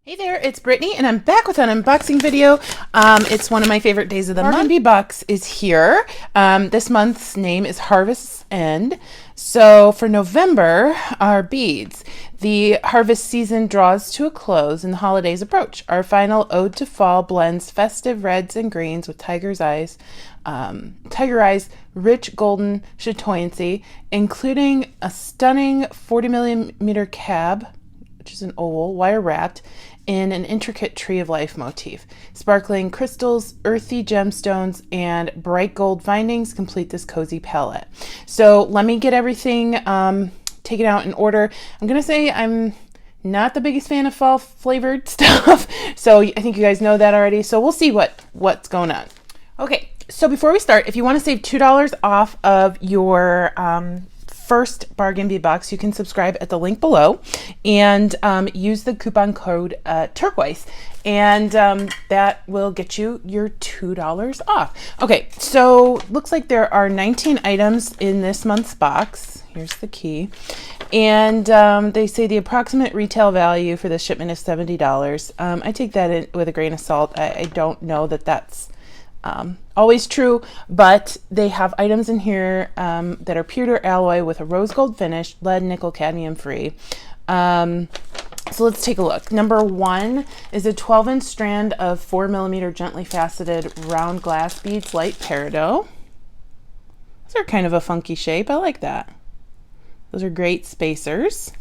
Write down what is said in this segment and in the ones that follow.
Hey there, it's Brittany, and I'm back with an unboxing video. It's one of my favorite days of the month. Bargain Bead Box is here. This month's name is Harvest's End. So for November, our beads. The harvest season draws to a close and the holidays approach. Our final ode to fall blends festive reds and greens with tiger eyes, rich golden chatoyancy, including a stunning 40 millimeter cab, which is an oval, wire wrapped in an intricate tree of life motif. Sparkling crystals, earthy gemstones, and bright gold findings complete this cozy palette. So let me get everything taken out in order. I'm gonna say I'm not the biggest fan of fall flavored stuff, so I think you guys know that already. So we'll see what's going on. Okay, so before we start, if you want to save $2 off of your first Bargain Bead Box, you can subscribe at the link below and use the coupon code Turquoise, and that will get you your $2 off. Okay, so looks like there are 19 items in this month's box. Here's the key, and they say the approximate retail value for this shipment is $70. I take that in with a grain of salt. I don't know that that's always true, but they have items in here that are pewter alloy with a rose gold finish, lead, nickel, cadmium free. So let's take a look. Number one is a 12-inch strand of 4 millimeter gently faceted round glass beads, light peridot. Those are kind of a funky shape. I like that. Those are great spacers.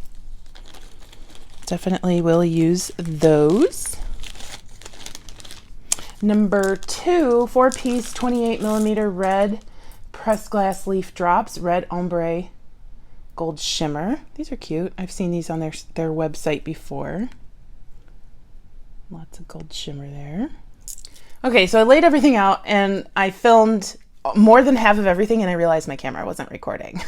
Definitely will use those. Number two, 4-piece 28 millimeter red pressed glass leaf drops, red ombre gold shimmer. These are cute. I've seen these on their website before. Lots of gold shimmer there. Okay, so I laid everything out and I filmed more than half of everything and I realized my camera wasn't recording.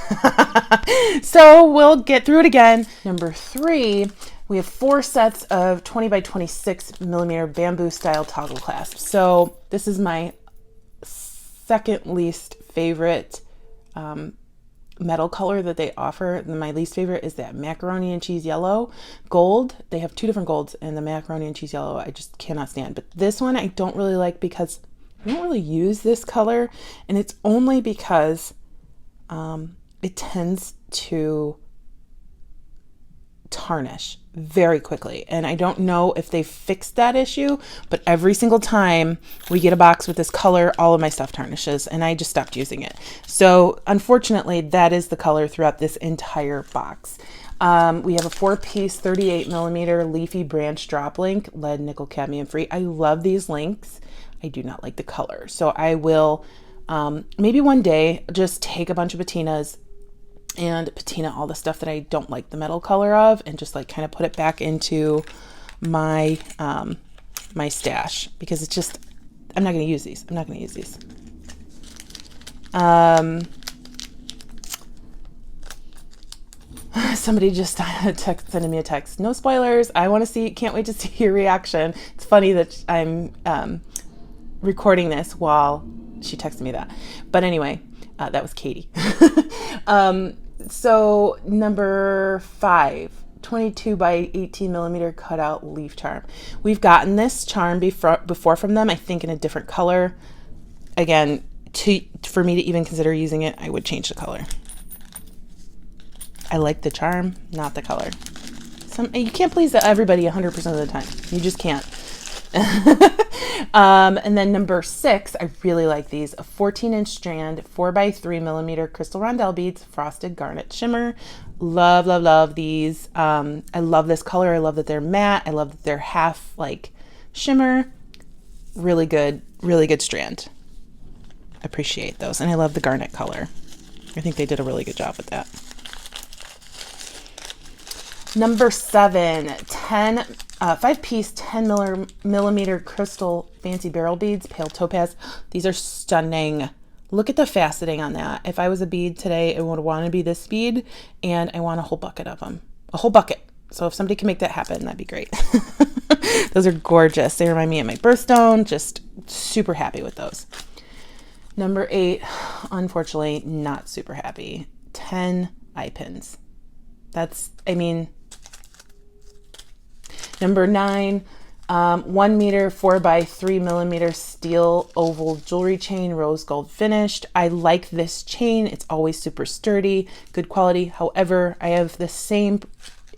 So we'll get through it again. Number three, we have 4 sets of 20 by 26 millimeter bamboo style toggle clasps. So this is my second least favorite metal color that they offer. My least favorite is that macaroni and cheese yellow gold. They have 2 different golds, and the macaroni and cheese yellow I just cannot stand. But this one I don't really like because I don't really use this color, and it's only because it tends to tarnish very quickly, and I don't know if they fixed that issue, but every single time we get a box with this color, all of my stuff tarnishes, and I just stopped using it. So unfortunately, that is the color throughout this entire box. We have a 4-piece 38 millimeter leafy branch drop link, lead, nickel, cadmium free. I love these links. I do not like the color, so I will maybe one day just take a bunch of patinas and patina all the stuff that I don't like the metal color of, and just like kind of put it back into my my stash, because it's just, I'm not going to use these. I'm not going to use these. Somebody just sending me a text. No spoilers. I want to see, can't wait to see your reaction. It's funny that I'm recording this while she texted me that. But anyway, that was Katie. So number 5, 22 by 18 millimeter cutout leaf charm. We've gotten this charm before from them, I think in a different color. Again, for me to even consider using it, I would change the color. I like the charm, not the color. You can't please everybody 100% of the time. You just can't. And then number 6, I really like these. A 14-inch strand, 4 by 3 millimeter crystal rondelle beads, frosted garnet shimmer. Love, love, love these. I love this color. I love that they're matte. I love that they're half like shimmer. Really good strand. Appreciate those. And I love the garnet color. I think they did a really good job with that. Number 7, 5-piece 10 millimeter crystal fancy barrel beads, pale topaz. These are stunning. Look at the faceting on that. If I was a bead today, I would want to be this bead, and I want a whole bucket of them. A whole bucket. So if somebody can make that happen, that'd be great. Those are gorgeous. They remind me of my birthstone. Just super happy with those. Number 8, unfortunately, not super happy. 10 eye pins. That's, I mean, Number 9, 1 meter 4 by 3 millimeter steel oval jewelry chain, rose gold finished. I like this chain. It's always super sturdy, good quality. However, I have the same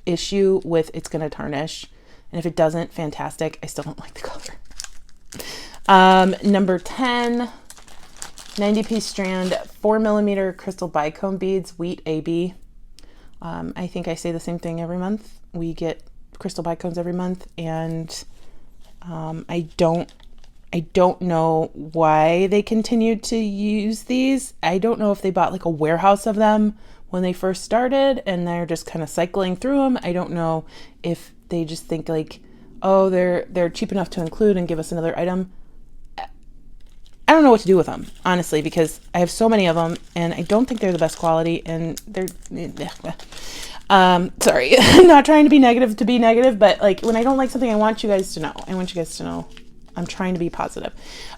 issue with it's going to tarnish. And if it doesn't, fantastic. I still don't like the color. Number 10, 90-piece strand, 4 millimeter crystal bicone beads, wheat AB. I think I say the same thing every month. We get crystal bicones every month, and I don't know why they continued to use these. I don't know if they bought like a warehouse of them when they first started and they're just kind of cycling through them. I don't know if they just think like, oh, they're cheap enough to include and give us another item. I don't know what to do with them, honestly, because I have so many of them and I don't think they're the best quality, and they're sorry, not trying to be negative, but like when I don't like something, I want you guys to know. I'm trying to be positive.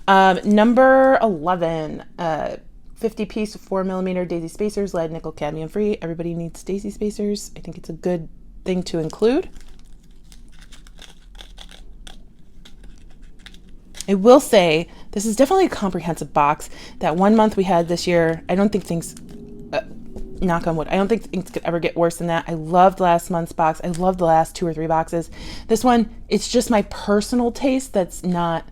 Number 11, 50-piece 4 millimeter daisy spacers, lead, nickel, cadmium free. Everybody needs daisy spacers. I think it's a good thing to include. I will say this is definitely a comprehensive box. That one month we had this year, I don't think things, knock on wood, I don't think things could ever get worse than that. I loved last month's box. I loved the last 2 or 3 boxes. This one, it's just my personal taste. It's not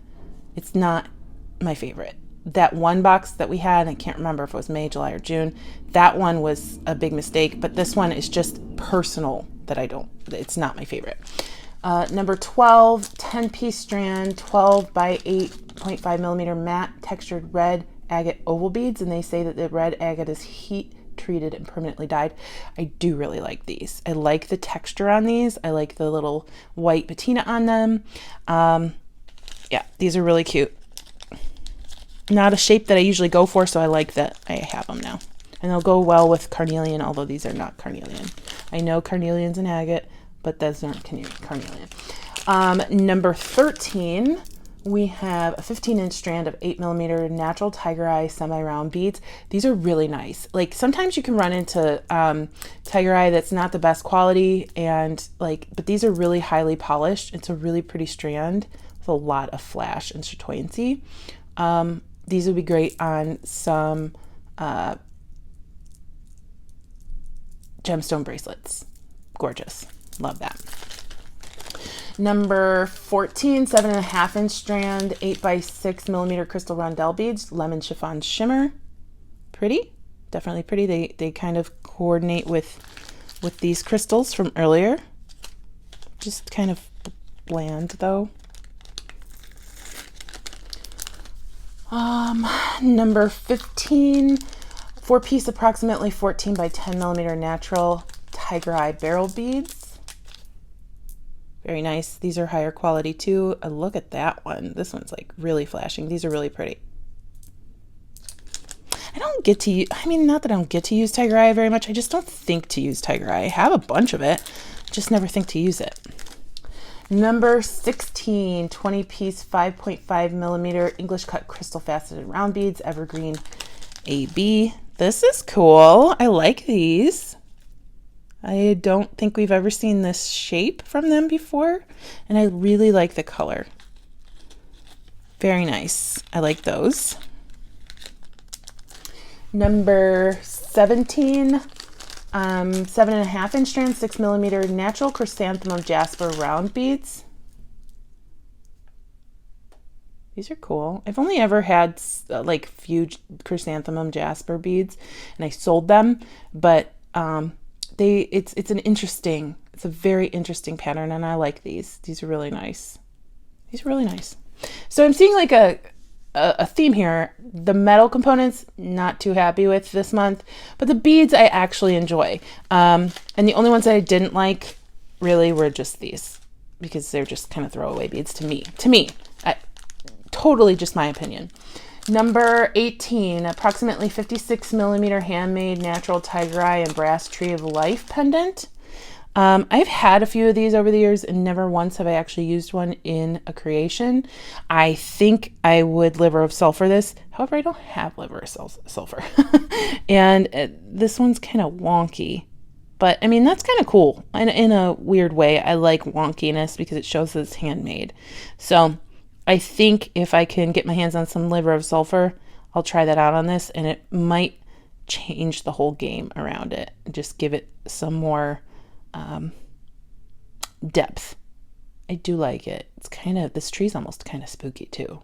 my favorite. That one box that we had, I can't remember if it was May, July, or June, that one was a big mistake, but this one is just personal that it's not my favorite. Number 12, 10-piece strand, 12 by 8.5 millimeter matte textured red agate oval beads. And they say that the red agate is heat treated and permanently dyed. I do really like these. I like the texture on these. I like the little white patina on them. Yeah, these are really cute. Not a shape that I usually go for, so I like that I have them now. And they'll go well with carnelian, although these are not carnelian. I know carnelian's an agate, but those aren't carnelian. Number 13, we have a 15-inch strand of 8 millimeter natural tiger eye semi-round beads. These are really nice. Like sometimes you can run into tiger eye that's not the best quality, and but these are really highly polished. It's a really pretty strand with a lot of flash and chatoyancy. These would be great on some gemstone bracelets. Gorgeous. Love that. Number 14, 7.5-inch strand, 8 by 6 millimeter crystal rondelle beads, lemon chiffon shimmer. Pretty, definitely pretty. They kind of coordinate with these crystals from earlier. Just kind of bland though. Number 15, 4-piece approximately 14 by 10 millimeter natural tiger eye beryl beads. Very nice. These are higher quality too. Look at that one. This one's like really flashing. These are really pretty. I don't get to, not that I don't get to use tiger eye very much. I just don't think to use tiger eye. I have a bunch of it. Just never think to use it. Number 16, 20-piece 5.5 millimeter English cut crystal faceted round beads, evergreen AB. This is cool. I like these. I don't think we've ever seen this shape from them before, and I really like the color. Very nice. I like those. Number 17, 7.5-inch strand, 6 millimeter natural chrysanthemum jasper round beads. These are cool. I've only ever had few chrysanthemum jasper beads, and I sold them, but it's a very interesting pattern, and I like these. These are really nice. These are really nice. So I'm seeing like a theme here. The metal components, not too happy with this month, but the beads I actually enjoy. And the only ones that I didn't like really were just these, because they're just kind of throwaway beads to me. Totally just my opinion. Number 18, approximately 56 millimeter handmade natural tiger eye and brass tree of life pendant. I've had a few of these over the years, and never once have I actually used one in a creation. I think I would liver of sulfur this. However, I don't have liver of sulfur. And this one's kind of wonky, But I mean, that's kind of cool. In a weird way, I like wonkiness because it shows that it's handmade. So I think if I can get my hands on some liver of sulfur, I'll try that out on this, and it might change the whole game around it. Just give it some more depth. I do like it. It's kind of, this tree's almost kind of spooky too.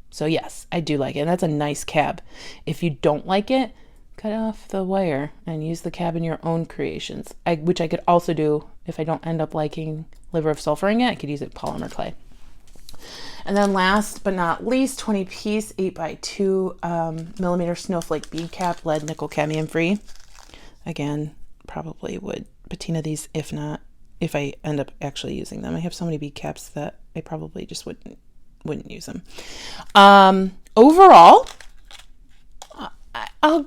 So yes, I do like it. And that's a nice cab. If you don't like it, cut off the wire and use the cab in your own creations. Which I could also do if I don't end up liking liver of sulfuring it. I could use it polymer clay. And then last but not least, 20 piece 8x2 millimeter snowflake bead cap, lead, nickel, cadmium free. Again, probably would patina these if I end up actually using them. I have so many bead caps that I probably just wouldn't use them. Overall, I'll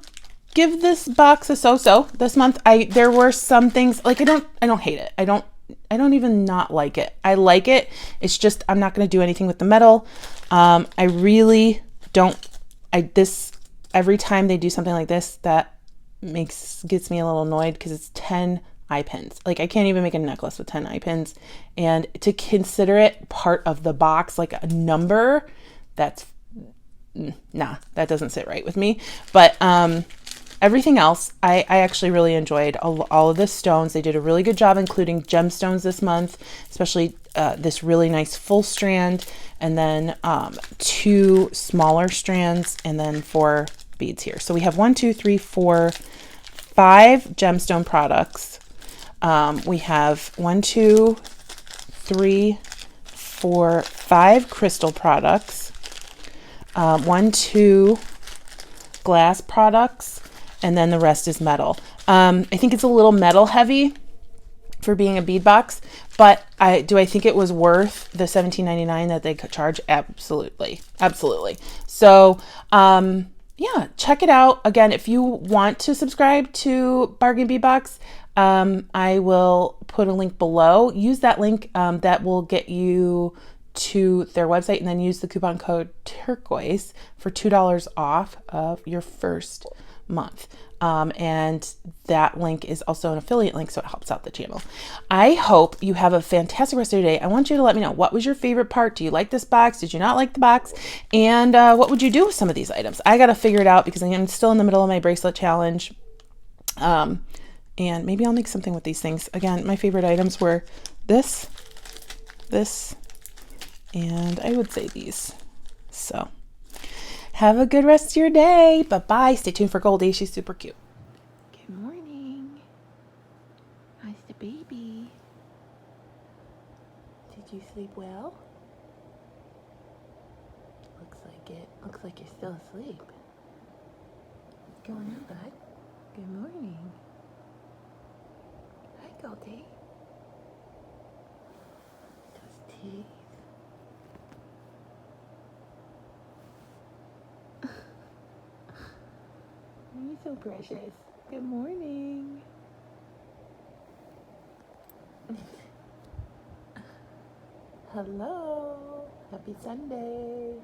give this box a so-so this month. There were some things, like I don't hate it. I don't even not like it. I like it. It's just I'm not going to do anything with the metal. I really don't. Every time they do something like this, that gets me a little annoyed because it's 10 eye pins. Like I can't even make a necklace with 10 eye pins, and to consider it part of the box, like a number, that doesn't sit right with me. But everything else, I actually really enjoyed all of the stones. They did a really good job including gemstones this month, especially this really nice full strand, and then 2 smaller strands, and then 4 beads here. So we have 5 gemstone products. We have 5 crystal products, 2 glass products, and then the rest is metal. I think it's a little metal heavy for being a bead box, but I think it was worth the $17.99 that they could charge? Absolutely. So, yeah, check it out. Again, if you want to subscribe to Bargain Bead Box, I will put a link below. Use that link. That will get you to their website, and then use the coupon code Turquoise for $2 off of your first month. And that link is also an affiliate link, so it helps out the channel. I hope you have a fantastic rest of your day. I want you to let me know, what was your favorite part? Do you like this box? Did you not like the box? And what would you do with some of these items? I got to figure it out because I'm still in the middle of my bracelet challenge. And maybe I'll make something with these things. Again, my favorite items were this, and I would say these. So have a good rest of your day. Bye-bye. Stay tuned for Goldie. She's super cute. Good morning. How's the baby? Did you sleep well? Looks like it. Looks like you're still asleep. What's going on, bud? Good morning. Hi, Goldie. Those teeth. You're so precious. Good morning. Hello. Happy Sunday.